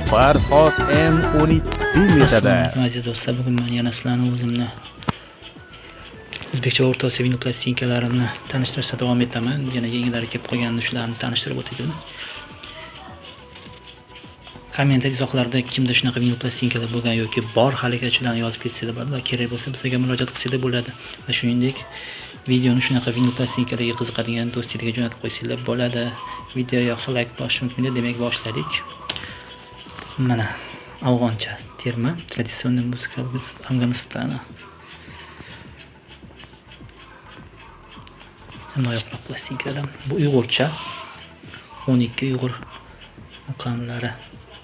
Farhod M12 metada. Aziz do'stlar, bugun men yana sizlarni o'zimni o'zbekcha o'rta osiyo vinil plastinkalarimni tanishtirishda davom etaman. Yana yangilari kelib qolganini shularni tanishtirib o'taman. Kommentar izohlarda kimda shunaqa vinil plastinkalar bo'lgan yoki bor haligachilarni yozib ketsanglar bo'ladi va kerak bo'lsa bizga murojaat qilsanglar bo'ladi. Va shuningdek videoni shunaqa vinil plastinkalarga qiziqadigan do'stingizga jo'natib qo'ysanglar bo'ladi. Video yoqsa like bosish mumkin. Demak, boshladik. Mana afg'oncha terma traditsionniy muzika Afg'onistona. Noyoqroq plastinkadan. Bu uyg'urcha 12 uyg'ur muqomlari,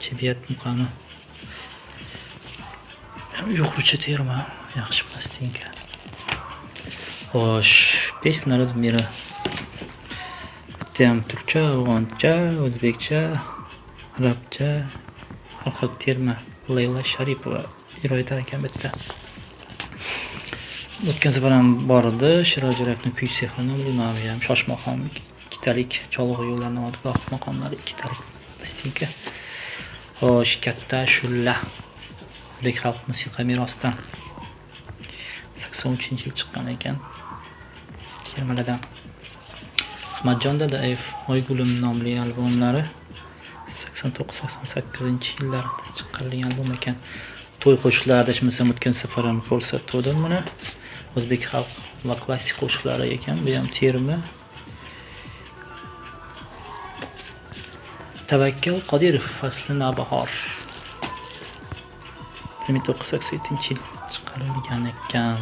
chibiyat muqomi. Uyg'urcha terma, yaxshi plastinka. Xo'sh, pesnalar mera ham turkcha, afg'oncha, o'zbekcha, arabcha, har xil terma. Layla Sharipova ijro etar ekan bitta. O'tgan safar ham bor edi. Shirojirakning kuy sehri nomli ham Shoshmaqom ikkitalik Cholg'u yo'llarning odgoh maqomlari ikkitalik plastinka. Xo'sh, katta shulla o'zbek xalq musiqa merosidan 83-yil chiqqan ekan. Termalardan Ahmadjon Dadayev Oygulim nomli albomlari 89-88-yillarda chiqarilgan albom ekan. To'y qo'shiqlarida shimsam o'tgan safar ham ko'rsatdim buni. O'zbek xalq va klassik qo'shiqlari ekan. Bu ham terma. Tavakkal Qodirov fasli navbahor 1987-yil chiqarilgan ekan.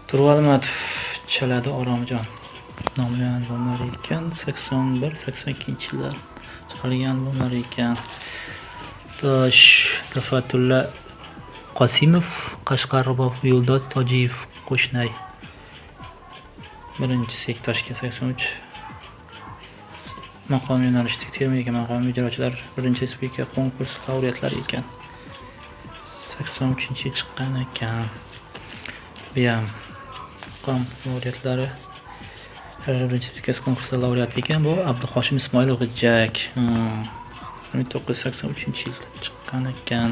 Turvalmatov chaladi Oromjon nomli albomlar ekan. 81-82-yillar chiqarilgan albomlar ekan. Tosh Rafatulla Qosimov Qashqar Rubob Yo'ldosh Tojiyev qo'shnay. Birinchi sektorga 83 maqom yo'nalishlik termaga maqom ijrochilar birinchi respublika konkurs laureatlari ekan. 83-yil chiqqan ekan. Bu ham maqom laureatlari birinchi respublika konkursda laureat ekan. Bu Abduhoshim Ismoilov G'ijjak 1983-yil chiqqan ekan.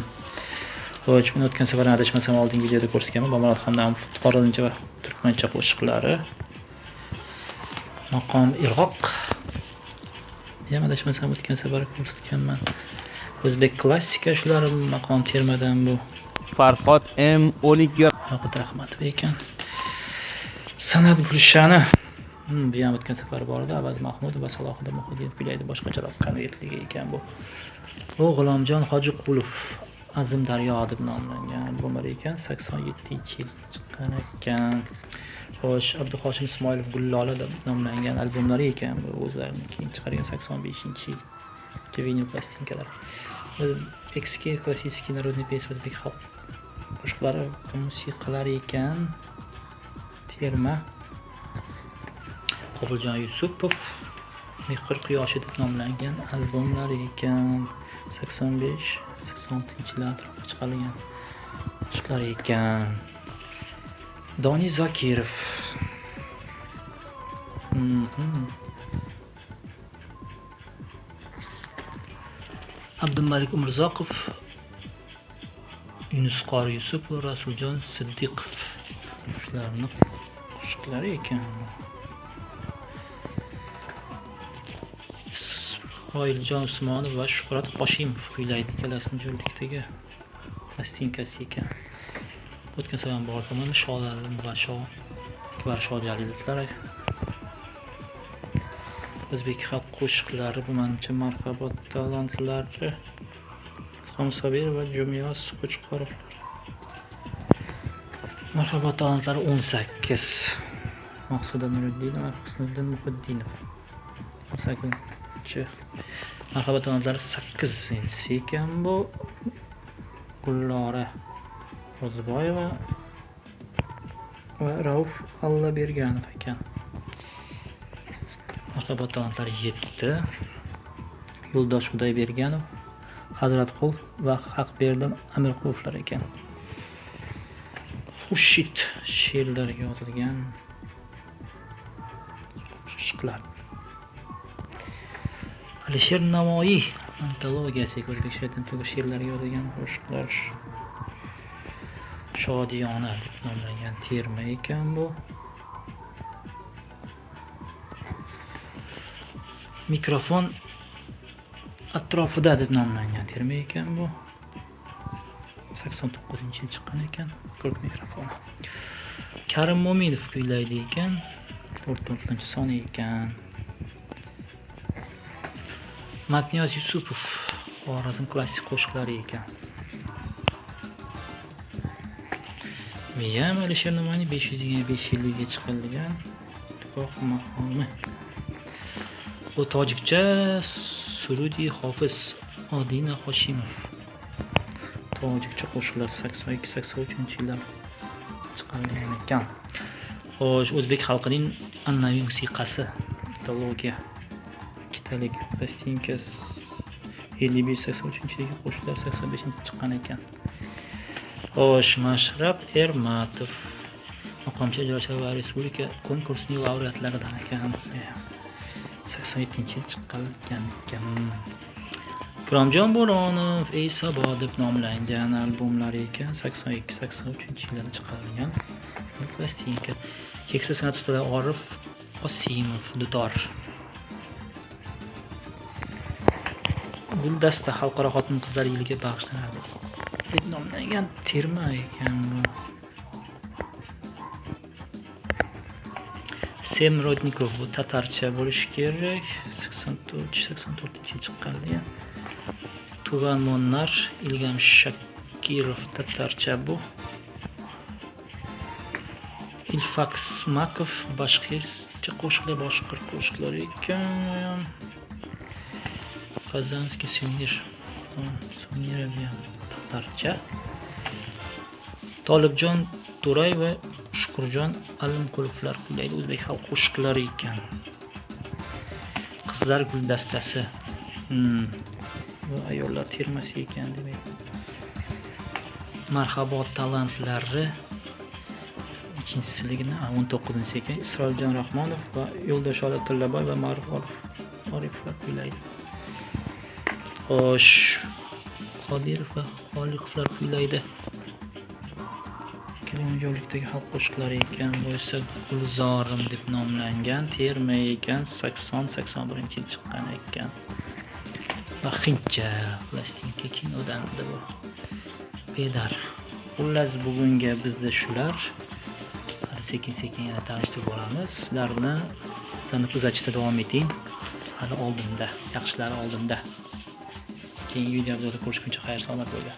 Xo'sh, men o'tgan safar adashmasam oldingi videoda ko'rsatganman. Bomurod Hamdamov Xorazmcha va turkmancha qo'shiqlari. Maqom Iroq. Ham adashmasam o'tgan safar ko'rsatganman. O'zbek klassika shular maqom termadan bu. Farhod M12 Farhod Rahmatov ekan. San'at Gulshani. Bu ham o'tgan safar bor edi. Avaz Mahmudov va Salohiddin Muhiddinov kuylaydi. Boshqacharoq konvertligi ekan bu. Bu G'ulomjon Hojiqulov Azim Daryo deb nomlangan albomlar ekan. 87-yil chiqqan ekan. Xo'sh, Abduhoshim Ismoilov Gullola deb nomlangan albomlari ekan. Bu o'zlarining keyin chiqargan 85-yil vinil plastinkalar. Ekskiy klassik narodniy pesmi o'zbek xalq qo'shiqlari, musiqalari ekan. Terma Qobuljon Yusupov Mehr quyoshi deb nomlangan albomlar ekan. 85-86-yillarda chiqarilgan qo'shiqlar ekan. Doni Zokirov Abdumalik Umurzoqov Yunus Qori Yusupov Rasuljon Siddiqov shularning qo'shiqlari ekan. Oiljon Usmonov va Shuhrat Hoshimov kuylaydi. Ikkalasining jo'rlikdagi plastinkasi ekan. O'tgan safar bor tomoni Sho'lalim va Akbar Shojalilovlar. O'zbek xalq qo'shiqlari bu menimcha marhamat talantlari. Xomsobir va Jumiyos Qo'chqorovlar. Marhamat talantlari 18. Maqsuda Nuriddinova va Husniddin Muhiddinov 18. Marhamat talantlari 8 ekan bu. Gullora Ro'ziboyeva va Rauf Allaberganov ekan. Marhamat talantlari 7. Yo'ldosh Xudoyberganov, Hazratqul va Haqberdim Amirqulovlar ekan. Xushid she'rlariga yozilgan qo'shiqlar. Alisher Navoiy Antologiyasiga o'zbek shayton to'g'ri she'rlarga yozilgan qo'shiqlar. Shodiyona deb nomlangan terma ekan bu. Mikrofon atrofida deb nomlangan terma ekan bu. 89-yil chiqqan ekan ko'rk mikrofoni. Karim Mo'minov kuylaydi ekan. 4-son ekan. Matniyoz Yusupov Xorazm klassik qo'shiqlari ekan. Miyam Alisher Navoiyning 505 yilligiga chiqilgan Tuproq maqomi. Bu tojikcha Surudi Hofiz Odina Hoshimov. Tojikcha qo'shiqlar 82-83-yillar chiqarilgan ekan. Xo'sh, o'zbek xalqining an'anaviy musiqasi, antologiya, ikkitalik plastinka 55-83-yilgi qo'shiqlar 85-yilda chiqqan ekan. Xo'sh, Mashrab Ermatov maqomcha ijrochi va respublika konkursining laureatlaridan ekan. 87-yil chiqqan ekan. Ikromjon Bo'ronov Ey Sabo deb nomlangan albomlar ekan. 82-83-yillarda chiqarilgan plastinka. Keksa san'at ustalari Orif Qosimov Dutor. Guldasta xalqaro xotin-qizlar yiliga bag'ishlanadi deb nomlangan terma ekan bu. Sem Rodnikov bu tatarcha bo'lishi kerak. 84-yil chiqqan. Turan Monnar Ilgam Shakirov tatarcha bu. Ilfaks Makov boshqircha qo'shiqlar ekan. Kazanskiy Suvenir tatarcha. Tolibjon Turay va Shukurjon Alimqulovlar kuylaydi o'zbek xalq qo'shiqlari ekan. Qizlar guldastasi. Bu ayollar termasi ekan demak. Marhabo talantlari 2-siligini 19-si ekan. Isroiljon Rahmonov va Yo'ldoshola Tillaboy va Ma'ruf Oriflar kuylaydi. Xo'sh, Qodirov va Xoliqovlar kuylaydi. Kilimanjollikdagi xalq qo'shiqlari ekan. Bu esa Gulzorim deb nomlangan terma ekan. 80-81-yil chiqqan ekan. Va Xincha plastinka kinodan bu. Bedar. Xullas bugunga bizda shular. Hali sekin-sekin yana tanishtirib boramiz. Sizlarni san'at kuzatishda davom eting. Hali oldinda, yaxshilari oldinda. Keyingi videoda ko'rishguncha xayr-salomat bo'linglar.